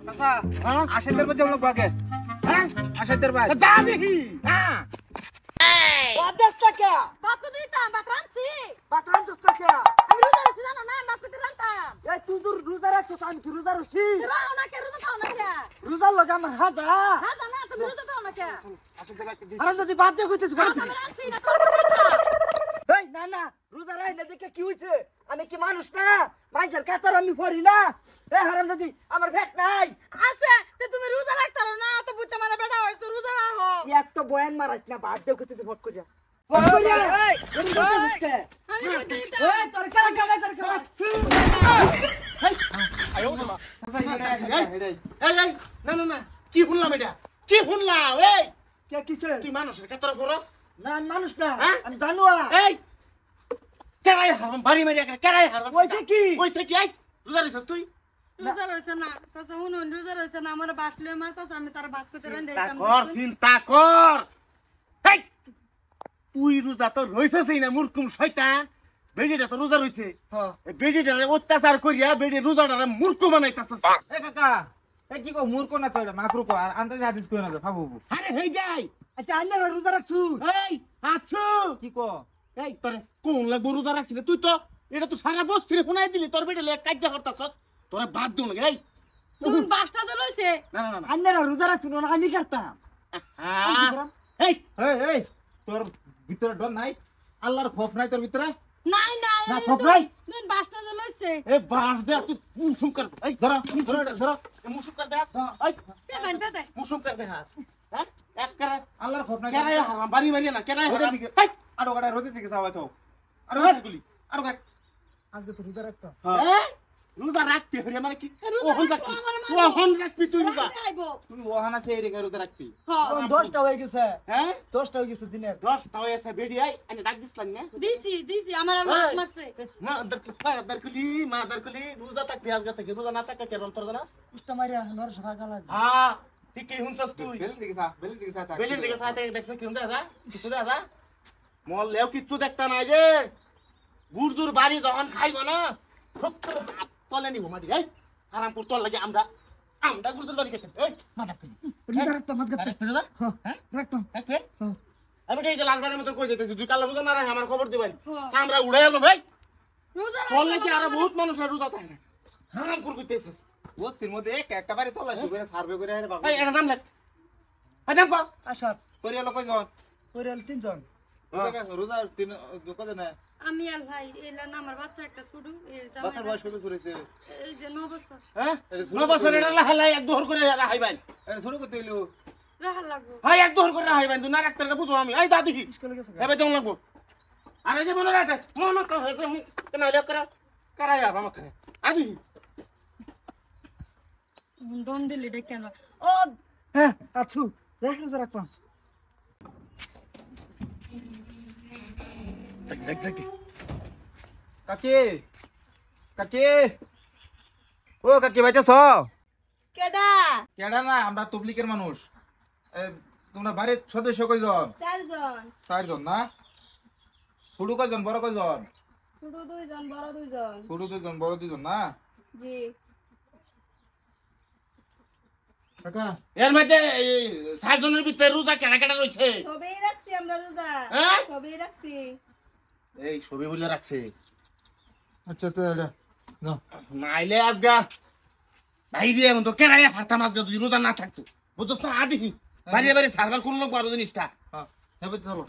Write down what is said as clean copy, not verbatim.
চাচা আশেদের বাজে লোক বাগে হ্যাঁ আশেদের বাজ যা দেখি হ্যাঁ বাদেশটা কে বাত কো দিতাম বাত রানছি বাতরান চস্তা কে আমি রোজা রাখছি জানো না বাত কো রানতাম এই তুই তো রোজা রাখছস আমি কি রোজা রছি রাও না কে রোজা খাও না কে রোজার লগে আমার হাজা হ্যাঁ জানা তুমি রোজা খাও না কে আশেদের বাজ আর যদি বাদ দিয়ে কইতেছ আমি রানছি না তোর কো দিতাম এই না না রোজা রাই না দেখে কি হইছে আমি কি মানুষ না মানুষের কাতার আমি পড়ি না এ হারাম যদি আমার ভেট নাই আছে তে তুমি রোজা রাখতারো না তো বুঝতে মানে বেটা হইছো রোজা রাখো এক তো বয়ান মারাস না বাদ দিয়ে কইতেছ ভট কইরা ভট কইরা এই আমি কই দিতাম এই তোর কালা কালা তোর কালা এই না না না কি শুনলাম এটা কি শুনলাম এই কে কিছে তুই মানুষের কাতর করস না আমি মানুষ না হ্যাঁ? আমি জানুয়া এই কেরাই হারাম বাড়ি মারি একটা কেরাই হারাম কইছে কি কইছে কি এই রোজা রেছস তুই রোজা রইছে না চাচা শুনুন রোজা রইছে না আমার বাসলে মারতাছ আমি তার বাস করতে রান চিন্তা দিতাম কর চিন্তা কর এই তুই রোজা তো রইছসই না মূর্খুম শয়তান বেডিটা তো রোজা রইছে হ্যাঁ এই বেডিটারে অত্যাচার করিয়া বেডি রোজাটারে মূর্খ বানাইতাছস এ কাকা এ কি কো মূর্খ না তো এটা মাকরু কো আর আন্দাজ হাদিস কই না ফাবু আরে হেই যাই আচ্ছা আন্না রোজা রাখছু এই আছো কি কো এই তোরে কোন লাগবো রোজা রাখছিস তুই তো এটা তো সারা বস্তিরে শুনাই দিলি তোর বেডি লয়ে কাজ্জা করতাছস তোরে বাদ দিও না এই তুমি বাসটা যে লইছে না না না আন্না রোজা রাখছু না আমি করতাম এই এই এই তোর ভিতরে ডর নাই আল্লাহর খৌফ নাই তোর ভিতরে নাই নাই না, খোপ নাই। তুমি বাসটা যে লইছে এ বাস দে তুই মুসুম কর এই ধরো ধরো ধরো মুসুম কর দেস এই পেদান পেদান মুসুম কর দেস হ্যাঁ এক করে আল্লাহর খৌফ নাই কেরাই হারাম বাড়ি মারি না কেরাই রোদের হারাম দিকে এই আরো গাড়ি রোদের দিকে যাওয়া তো আরো হ্যাঁ। গুলি আরো গাড়ি আজকে তো রোজা রাখতাম হ্যাঁ রোজা রাখতে হরে মানে কি রোজা ওহন রাখবো, রাখবি আমার মারবো। ওহন রাখবি তুই রোজা আইবো তুই ওহানা সেই রেখে রোদে রাখবি হ্যাঁ 10টা হয়ে গেছে হ্যাঁ 10টা হয়ে গেছে দিনের 10 টাও এসে বেডি আই আমি ডাক দিছলাম না দিছি আমার লাত মারছে মা আদার কুলি রোজা তাক পেঁয়াজ গা থেকে রোজা না তাক কে রন্তর জানাস পুষ্টা মারিয়া নর সখা গালা হ্যাঁ ঠিকই হুনছস তুই বেলের দিকে যা বেলের দিকে যা বেলির দিকে সাথে দেখছ কি হুনদা দা কিছু দা দা মল লেও কিচ্ছু দেখতা নাই যে গুরজুর বাড়ি যখন খাইব না সত্তর হাত তলে নিব মাটি এই আরামপুর তল লাগে আমরা গুরজুর বাড়ি খেতে এই মাথা খুলি রোজা রাখতাম আজকে আরে রোজা হ্যাঁ রাখতাম একটু আমি এই যে লালবারের মতো কই যেতেছি দুই কালা রোজা না রাখে আমার খবর দিবেন হ্যাঁ। সামরা উড়ে গেল ভাই রোজা বললে কি আরো বহুত মানুষ আর রোজা থাকে না হারাম করে কইতেছিস বস্তির মধ্যে একটা বাড়ি তল্লাশি করে সার্ভে করে আরে বাবা এই এটা নাম লেখ এই নাম কো আশা করিয়া লোক জন পরিয়াল তিনজন রোজা তিন কত না আমি আর ভাই এলা না আমার বাচ্চা একটা শুরু এই বাচ্চার বয়স কত শুরু হয়েছে এই যে 9 বছর হ্যাঁ 9 বছর এটা লাহালাই এক দোহর করে রাহাই ভাই এটা শুরু করতে হইলো রাহাল লাগবো হাই এক দোহর করে রাহাই ভাই তুই না রাখতে না বুঝো আমি এই দা দেখি স্কুলে গেছে এবে জং লাগবো আরে যে মনে রাখতে মনে কর হয়েছে কেন লেখ করা করাই আর আমাকে আদি দম দিলি রে কেন ও হ্যাঁ আছু দেখ রোজা রাখতাম দেখ দেখ কাকি কাকি ও কাকি বাইতেছ কেডা কেডা না আমরা তবলিকের মানুষ তোমরা বাড়ির সদস্য কয়জন চারজন 4 জন না ছোট কয়জন বড় কয়জন ছোট দুইজন বড় দুইজন ছোট 2 জন বড় 2 জন না জি কাকা এর মধ্যে এই 60 জনের ভিতরে রোজা কেনা কেনা রইছে সবই রাখছি আমরা রোজা হ্যাঁ? সবই রাখছি এই ছবি বলে রাখছে আচ্ছা তো এটা না নাইলে আজগা বাইরে এমন তো কেনাই হারতাম আজগা যদি রোজা না থাকতো বুঝছস না আদি বাড়ি বাড়ি সার্ভার কোন লোক বড় জিনিসটা হ্যাঁ চলো